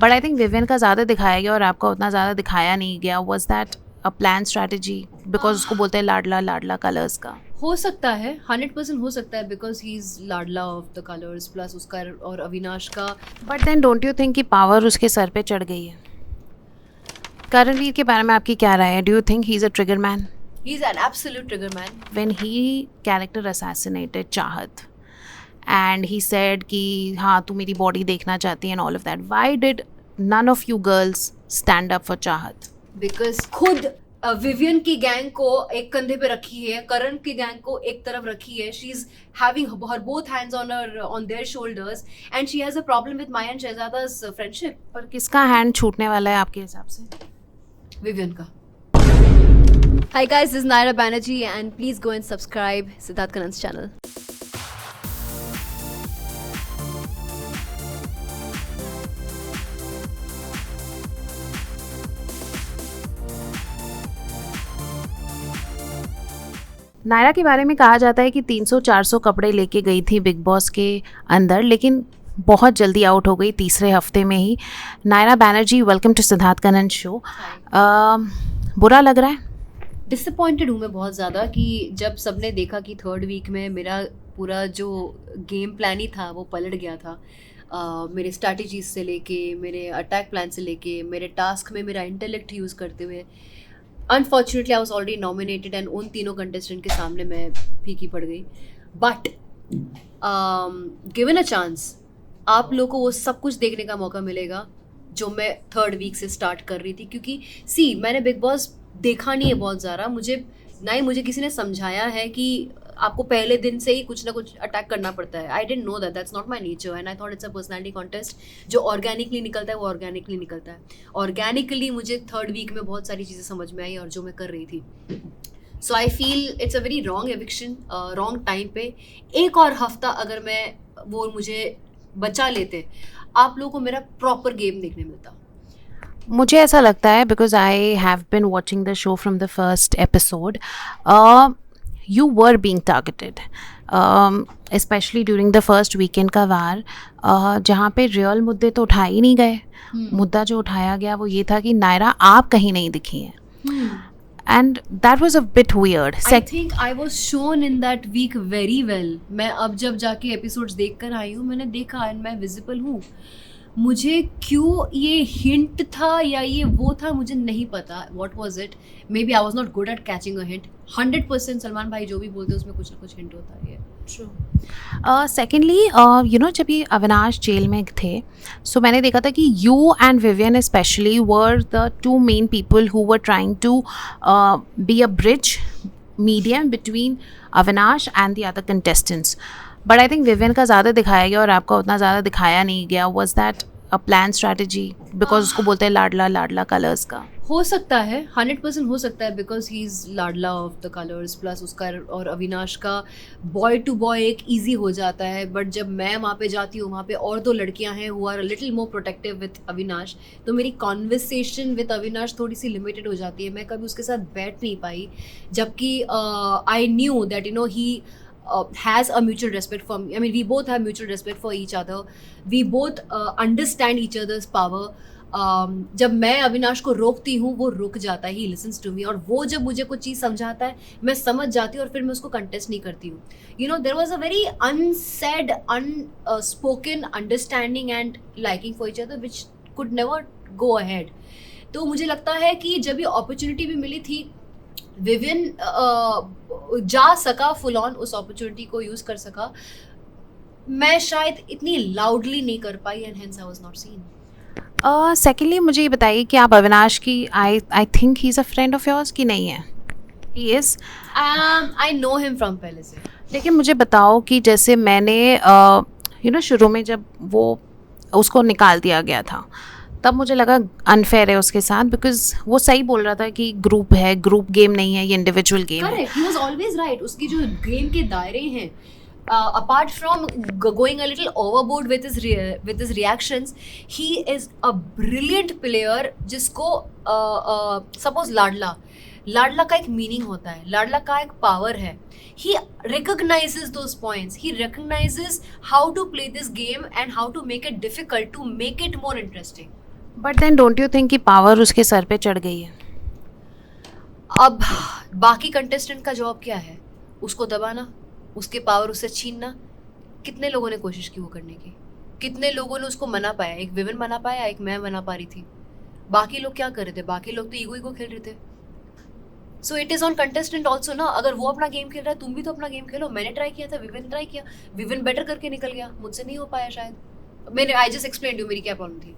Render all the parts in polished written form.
But I think Vivian का ज़्यादा दिखाया गया और आपका उतना ज़्यादा दिखाया नहीं गया. Was that a plan strategy? Because उसको बोलते हैं लाडला लाडला कलर्स का. हो सकता है, 100% हो सकता है, बिकॉज ही इज लाडला ऑफ द कलर्स प्लस उसका और अविनाश का. But then don't you think कि पावर उसके सर पे चढ़ गई है? करणवीर के बारे में आपकी क्या राय है? Do you think he is a trigger man? He is an absolute trigger man. When he character assassinated चाहत and he said कि हाँ तू मेरी बॉडी देखना चाहती है and all of that, why did none of you girls stand up for चाहत? Because खुद विवियन की गैंग को एक कंधे पे रखी है, करण की गैंग को एक तरफ रखी है. She is having her both hands on their shoulders and she has a problem with Maya and शहजादा's फ्रेंडशिप. पर किसका हैंड छूटने वाला है आपके हिसाब से? विवियन का. Hi guys, this is Naira Banerjee and please go and subscribe Siddharth Kanan's channel. Naira के बारे में कहा जाता है कि 300-400 कपड़े लेके गई थी बिग बॉस के अंदर, लेकिन बहुत जल्दी आउट हो गई तीसरे हफ्ते में ही. Naira Banerjee, welcome to Siddharth Kannan show. बुरा लग रहा है? डिसअपॉइंटेड हूँ मैं बहुत ज़्यादा कि जब सबने देखा कि थर्ड वीक में मेरा पूरा जो गेम प्लान ही था वो पलट गया था. मेरे स्ट्रैटेजीज से लेके, मेरे अटैक प्लान से लेके, मेरे टास्क में मेरा इंटेलेक्ट यूज़ करते हुए. Unfortunately I was already nominated and उन तीनों कंटेस्टेंट के सामने मैं फीकी पड़ गई. बट गिवन अ चांस आप लोगों को वो सब कुछ देखने का मौका मिलेगा जो मैं थर्ड वीक से स्टार्ट कर रही थी. क्योंकि मैंने बिग बॉस देखा नहीं है बहुत ज़्यादा. मुझे किसी ने समझाया है कि आपको पहले दिन से ही कुछ ना कुछ अटैक करना पड़ता है. I didn't know that's not my nature and I thought it's a personality contest. जो ऑर्गेनिकली निकलता है वो ऑर्गेनिकली निकलता है. ऑर्गेनिकली मुझे थर्ड वीक में बहुत सारी चीज़ें समझ में आई और जो मैं कर रही थी. So I feel it's a very wrong eviction, wrong time पे. एक और हफ्ता अगर वो मुझे बचा लेते, आप लोगों को मेरा प्रॉपर गेम देखने मिलता. मुझे ऐसा लगता है because I have been watching the show from the first episode. You were being targeted specially during the first weekend का वार, जहाँ पे रियल मुद्दे तो उठाए ही नहीं गए. मुद्दा जो उठाया गया वो ये था कि नायरा आप कहीं नहीं दिखी हैं. And that was a bit weird. I think I was shown in that week very well. मैं अब जब जाके एपिसोड्स देख कर आई हूँ, मैंने देखा एंड मैं विजिबल हूँ. मुझे क्यों ये हिंट था या ये वो था मुझे नहीं पता. What was it? Maybe I was not good at catching a hint. 100% Salman भाई जो भी बोलते हैं उसमें कुछ ना कुछ हिंट होता है. True. सेकेंडली जब ये अविनाश जेल में थे, सो मैंने देखा था कि you and Vivian specially were the two main people who were trying to be a bridge medium between Avinash and the other contestants. But I think Vivian का ज़्यादा दिखाया गया और आपका उतना ज़्यादा दिखाया नहीं गया. Was that a plan strategy? Because उसको बोलते हैं लाडला लाडला कलर्स का. हो सकता है, 100% हो सकता है, बिकॉज ही इज लाडला ऑफ द कलर्स प्लस उसका और अविनाश का बॉय टू बॉय एक ईजी हो जाता है. बट जब मैं वहाँ पे जाती हूँ, वहाँ पे और दो लड़कियाँ हैं who are little more protective with Avinash, तो मेरी कॉन्वर्सेशन विथ अविनाश थोड़ी सी लिमिटेड हो जाती है. मैं कभी उसके साथ बैठ नहीं पाई, जबकि I knew that he has a mutual respect for me. I mean, we both have mutual respect for each other. We both understand each other's power. जब मैं अविनाश को रोकती हूँ वो रुक जाता है, he listens to me. और वो जब मुझे कुछ चीज़ समझाता है मैं समझ जाती हूँ और फिर मैं उसको कंटेस्ट नहीं करती हूँ. There was a very unsaid, unspoken understanding and liking for each other which could never go ahead. तो मुझे लगता है कि जब ये अपॉर्चुनिटी भी मिली थी, विवियन जा सका फुल ऑन, उस अपॉर्चुनिटी को यूज कर सका. मैं शायद इतनी लाउडली नहीं कर पाई and hence I was not seen. Secondly मुझे ये बताइए कि आप अविनाश की I think he is a friend of yours कि नहीं है? He is. I know him from पहले से. लेकिन मुझे बताओ कि जैसे मैंने शुरू में जब वो उसको निकाल दिया गया था तब मुझे लगा अनफेयर है उसके साथ, बिकॉज वो सही बोल रहा था कि ग्रुप है, ग्रुप गेम नहीं है, ये इंडिविजुअल गेम है. Correct, he was always right. उसकी जो गेम के दायरे हैं, apart from going a little overboard with his reactions, he is a brilliant player. जिसको suppose लाडला का एक मीनिंग होता है, लाडला का एक पावर है. He recognizes those points. He recognizes how to play this game and how to make it difficult, to make it more interesting. But then don't you think कि पावर उसके सर पे चढ़ गई है? अब बाकी कंटेस्टेंट का जॉब क्या है? उसको दबाना, उसके पावर उससे छीनना। कितने लोगों ने कोशिश की वो करने की? कितने लोगों ने उसको मना पाया? एक विविन मना पाया, एक मैं मना पा रही थी। बाकी लोग क्या कर रहे थे? बाकी लोग तो ईगो खेल रहे थे। So it is on contestant also ना। अगर वो अपना गेम खेल रहा है, तुम भी तो अपना गेम खेलो। मैंने ट्राई किया था, विविन ट्राई किया, विविन बेटर करके निकल गया, मुझसे नहीं हो पाया शायद। मैंने आई जस्ट एक्सप्लेन यू मेरी क्या प्रॉब्लम थी।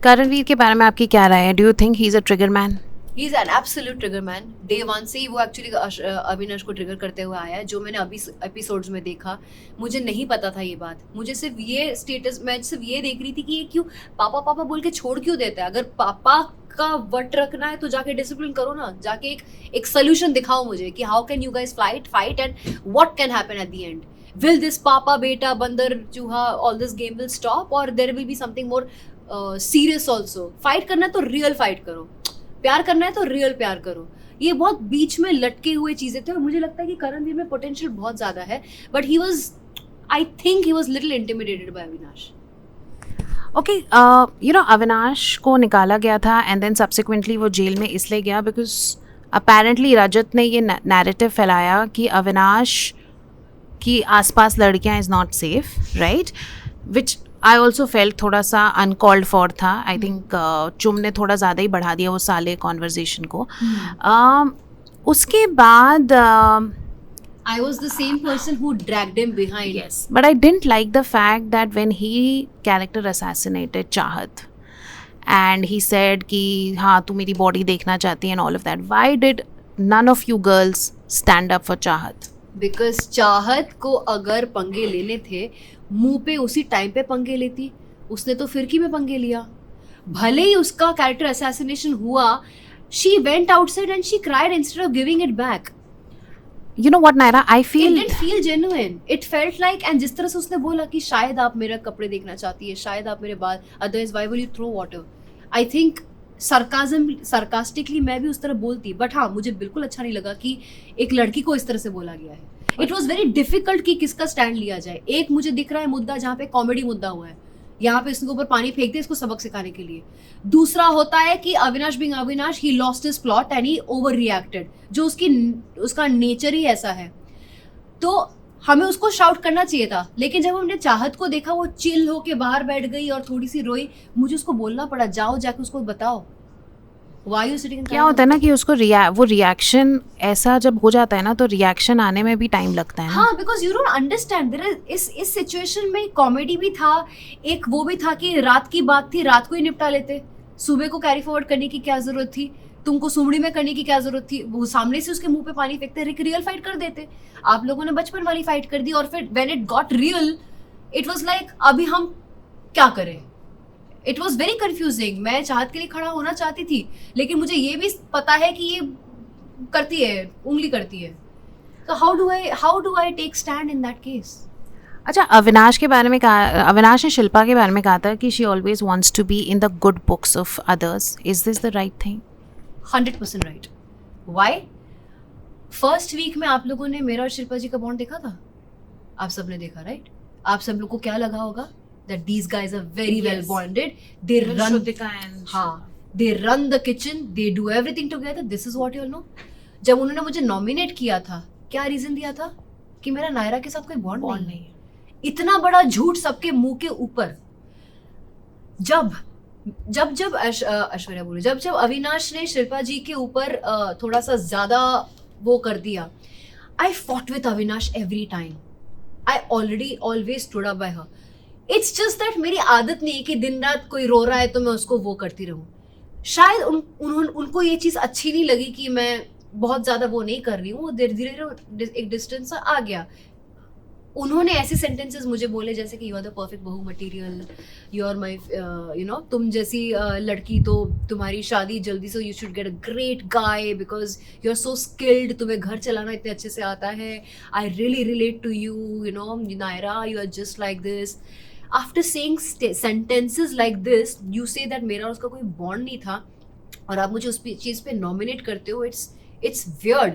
करणवीर के बारे में आपकी क्या राय है? Do you think he is a trigger man? He is an absolute trigger man. Day one से ही वो एक्चुअली अविनाश को ट्रिगर करते हुए आया है। जो मैंने अभी एपिसोड्स में देखा, मुझे नहीं पता था ये बात। मुझे सिर्फ ये स्टेटस, मैं सिर्फ ये देख रही थी कि ये क्यों पापा पापा बोल के छोड़ क्यों देता है? अगर पापा का वट रखना है तो जाके डिसिप्लिन करो ना, जाके एक सोल्यूशन दिखाओ मुझे कि how can you guys fight and what can happen at the end. Will this पापा बेटा बंदर चूहा all this game will stop और there will be something more serious also? Fight करना है तो रियल फाइट करो, प्यार करना है तो रियल प्यार करो। ये बहुत बीच में लटके हुए चीजें थे और मुझे लगता है कि करणवीर में पोटेंशियल बहुत ज्यादा है, but he was, I think he was little intimidated bye Avinash. Okay, you know Avinash को निकाला गया था एंड देन सब्सिक्वेंटली वो जेल में इसलिए गया बिकॉज अपेरेंटली रजत ने ये नैरेटिव फैलाया कि अविनाश की आसपास लड़कियां is not safe, right? Which I also felt थोड़ा सा अनकॉल्ड फॉर था। आई थिंक चुम ने थोड़ा ज़्यादा ही बढ़ा दिया वो साले कॉन्वर्जेशन को। उसके बाद I was the same person who dragged him behind. yes, but I didn't like the fact that when he character assassinated Chahat and he said कि हाँ तू मेरी बॉडी देखना चाहती है and all of that, why did none of you girls stand up for Chahat? Because चाहत को अगर पंगे लेने थे, मुंह पे उसी टाइम पे पंगे लेती। उसने तो फिरकी में पंगे लिया। भले ही उसका कैरेक्टर असैसिनेशन हुआ, she went outside and she cried instead of giving it back. You know what, Naira, I feel it didn't feel genuine. It felt like, and जिस तरह से उसने बोला कि शायद आप मेरे कपड़े देखना चाहती है, शायद आप मेरे बाल, otherwise why will you throw water? I think sarcastically मैं भी उस तरह बोलती, बट हाँ मुझे बिल्कुल अच्छा नहीं लगा कि एक लड़की को इस तरह से बोला गया है। इट वॉज वेरी डिफिकल्ट कि किसका स्टैंड लिया जाए। एक मुझे दिख रहा है मुद्दा जहाँ पे कॉमेडी मुद्दा हुआ है, यहाँ पे इसके ऊपर पानी फेंक दे इसको सबक सिखाने के लिए। दूसरा होता है कि Avinash being Avinash, he lost his plot and he over reacted, जो उसका नेचर ही ऐसा है। तो हमें उसको शाउट करना चाहिए था, लेकिन जब हमने चाहत को देखा वो चिल होके बाहर बैठ गई और थोड़ी सी रोई, मुझे उसको बोलना पड़ा जाओ जाके उसको बताओ Why you sitting in क्या होता है ना कि उसको वो रिएक्शन ऐसा जब हो जाता है ना तो रिएक्शन आने में भी टाइम लगता है ना। हाँ, बिकॉज यू डोंट अंडरस्टैंड। इस सिचुएशन में कॉमेडी भी था, एक वो भी था कि रात की बात थी, रात को ही निपटा लेते, सुबह को कैरी फॉरवर्ड करने की क्या जरूरत थी, तुमको सुमड़ी में करने की क्या जरूरत थी? वो सामने से उसके मुंह पे पानी फेंकते, एक रियल फाइट कर देते। आप लोगों ने बचपन वाली फाइट कर दी और फिर when it got real it was like अभी हम क्या करें? It was very confusing. मैं चाहत के लिए खड़ा होना चाहती थी, लेकिन मुझे ये भी पता है कि ये करती है, उंगली करती है। तो how do I take stand in that case? अच्छा, अविनाश के बारे में कहा, अविनाश ने शिल्पा के बारे में कहा था कि she always wants to be in the good books of others. Is this the right thing? 100% right. Why? First week में आप लोगों ने मेरा और शिल्पा जी का बॉन्ड देखा था, आप सबने देखा, राइट? आप सब लोग को क्या लगा होगा? That these guys are very well bonded. They run they run the kitchen, they do everything together. This is what you'll know. जब उन्होंने मुझे नॉमिनेट किया था, क्या रीजन दिया था? कि मेरा नायरा के साथ कोई बॉन्ड नहीं है। इतना बड़ा झूठ सबके मुंह के ऊपर। जब ऐश्वर्या बोले, जब अविनाश ने शिल्पा जी के ऊपर थोड़ा सा ज्यादा वो कर दिया, I fought with Avinash every time. I always stood up by her. It's just that मेरी आदत नहीं है कि दिन रात कोई रो रहा है तो मैं उसको वो करती रहूं। शायद उनको ये चीज़ अच्छी नहीं लगी कि मैं बहुत ज़्यादा वो नहीं कर रही हूँ। धीरे धीरे एक डिस्टेंस आ गया। उन्होंने ऐसे सेंटेंसेस मुझे बोले जैसे कि यू आर द परफेक्ट बहू material, you are my you know, तुम जैसी लड़की तो तुम्हारी शादी जल्दी से, you should get a great guy because you are so skilled, तुम्हें घर चलाना इतने अच्छे से आता है, I really relate to you, you know Naira, you are just like this. After saying sentences like this, you say that मेरा उसका कोई बॉन्ड नहीं था और आप मुझे उस चीज़ पे नॉमिनेट करते हो। It's weird.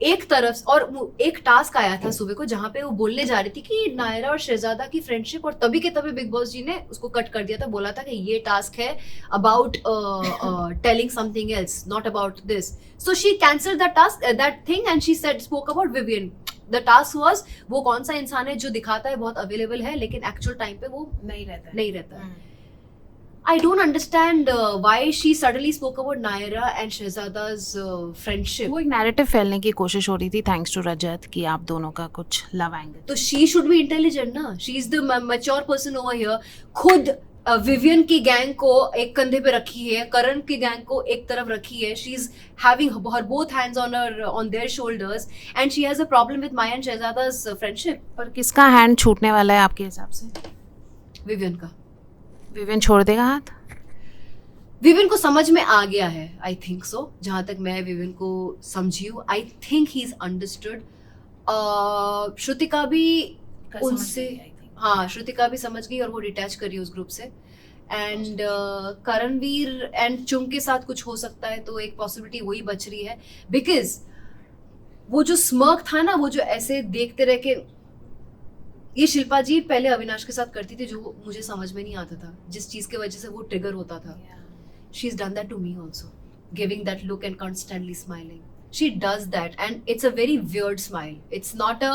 एक तरफ, और एक टास्क आया था सुबह को जहां पे वो बोलने जा रही थी कि नायरा और शहजादा की फ्रेंडशिप, और तभी के तभी बिग बॉस जी ने उसको कट कर दिया था, बोला था कि ये टास्क है about telling something else, not about this. So she cancel the task, that thing, and she said spoke about Vivian. The task was वो कौन सा इंसान है जो दिखाता है बहुत अवेलेबल है लेकिन एक्चुअल टाइम पे वो नहीं रहता है. I don't understand why she suddenly spoke about Naira and Shehzada's friendship. वो एक नैरेटिव फैलने की कोशिश हो रही थी थैंक्स टू रजत कि आप दोनों का कुछ लव एंगल. तो she should be intelligent ना. She is the mature person over here. खुद विवियन की गैंग को एक कंधे पे रखी है, करण की गैंग को एक तरफ रखी है. She is having her both hands on their shoulders, and she has a problem with Maya and Shehzada's friendship. पर किसका हैंड छूटने वाला है आपके हिसाब से? विवियन का. विवियन छोड़ देगा हाथ? विवियन को समझ में आ गया है, आई थिंक सो. जहां तक मैं विवियन को समझी हूँ, आई think he is understood. Shrutika भी उनसे, हाँ श्रुतिका भी समझ गई और वो डिटैच करी उस ग्रुप से. एंड करणवीर एंड चुंग के साथ कुछ हो सकता है, तो एक पॉसिबिलिटी वही बच रही है. बिकॉज वो जो स्मर्क था ना, वो जो ऐसे देखते रह के, ये शिल्पा जी पहले अविनाश के साथ करती थी जो मुझे समझ में नहीं आता था, जिस चीज की वजह से वो ट्रिगर होता था. She is done that to me also, giving that look and constantly smiling. She does that, and it's a very weird smile. It's not a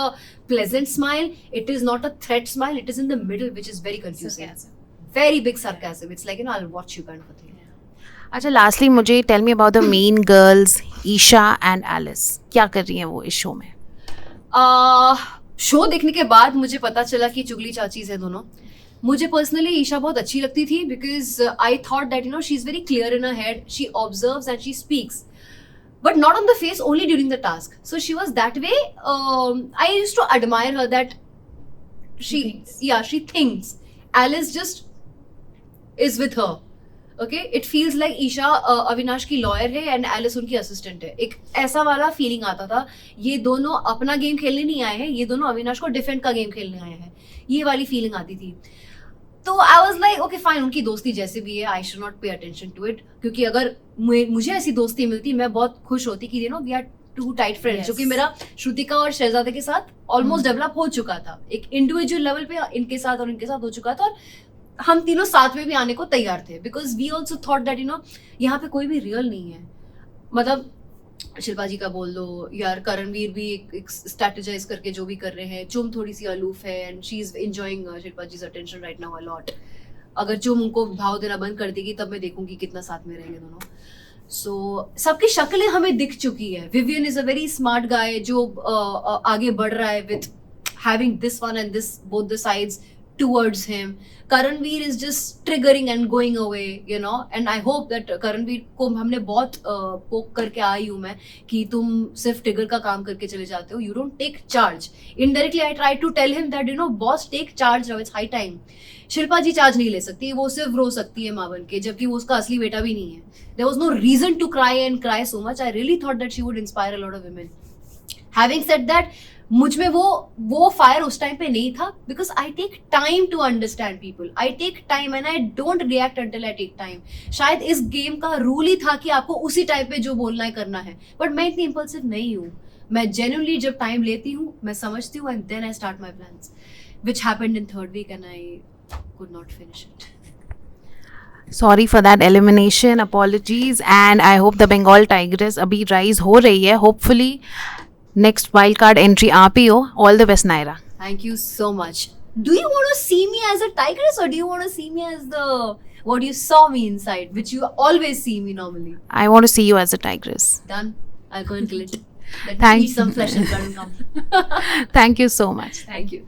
pleasant smile. It is not a threat smile. It is in the middle, which is very confusing. Sarcasm. Very big sarcasm. It's like, I'll watch you kind of a thing. अच्छा, lastly मुझे tell me about the main girls, Eisha and Alice. क्या कर रही हैं वो इस show में? Show देखने के बाद मुझे पता चला कि चुगली चाचीज है दोनों. मुझे पर्सनली ईशा बहुत अच्छी लगती थी because I thought that she is very clear in her head. She observes and she speaks, but not on the face, only during the task. So she was that way. I used to admire her that she thinks. Alice just is with her. Okay, it feels like Isha Avinash की lawyer है and Alice उनकी assistant है. एक ऐसा वाला feeling आता था. ये दोनों अपना गेम खेलने नहीं आए हैं, ये दोनों अविनाश को डिफेंड का गेम खेलने आए हैं, ये वाली फीलिंग आती थी. तो I was like okay fine, उनकी दोस्ती जैसे भी है, I should not pay attention to it. क्योंकि अगर मुझे ऐसी दोस्ती मिलती, मैं बहुत खुश होती कि we are two tight friends. जो कि मेरा श्रुतिका और शहजादे के साथ ऑलमोस्ट डेवलप हो चुका था. एक इंडिविजुअल लेवल पे इनके साथ और इनके साथ हो चुका था, और हम तीनों साथ में भी आने को तैयार थे. Because we also thought that यहाँ पे कोई भी रियल नहीं है. मतलब शिल्पा जी का बोल दो यार, करणवीर भी एक स्ट्रेटेजाइज करके जो भी कर रहे हैं. चुम थोड़ी सी अलूफ है and she is enjoying Shilpa जी's attention right now a lot. अगर चुम उनको भाव देना बंद कर देगी तब मैं देखूंगी कितना साथ में रहेंगे दोनों. सो सबकी शक्लें हमें दिख चुकी है. Vivian is a very smart guy जो आगे बढ़ रहा है with having this one and this both the sides towards him. Karanveer is just triggering and going away, and I hope that Karanveer को हमने बहुत पोक करके आई हूँ मैं कि तुम सिर्फ ट्रिगर का काम करके चले जाते हो, you don't take charge. Indirectly I try to tell him that boss take charge now, it's high time. Shilpa ji charge नहीं ले सकती, वो सिर्फ रो सकती है माँ बन के, जबकि वो उसका असली बेटा भी नहीं है. There was no reason to cry and cry so much. I really thought that she would inspire a lot of women. Having said that, मुझ में वो फायर उस टाइम पे नहीं था because I take time to understand people. I take time and I don't react until I take time. शायद इस game का रूल ही था कि आपको उसी टाइम पे जो बोलना है करना है, बट मैं इतनी इम्पल्सिव नहीं हूँ. मैं जेन्युइनली जब टाइम लेती हूँ, मैं समझती हूँ, and then I start my plans, which happened in third week and I could not finish it. Sorry for that elimination, apologies, and I hope the Bengal Tigress अभी rise हो रही है. Hopefully next wild card entry आप ही हो. All the best, Naira. Thank you so much. Do you want to see me as a tigress or do you want to see me as what you saw me inside, which you always see me normally? I want to see you as a tigress. Done. I'll go and kill it. Let me Thank eat some flesh and blood and come. Thank you so much. Thank you.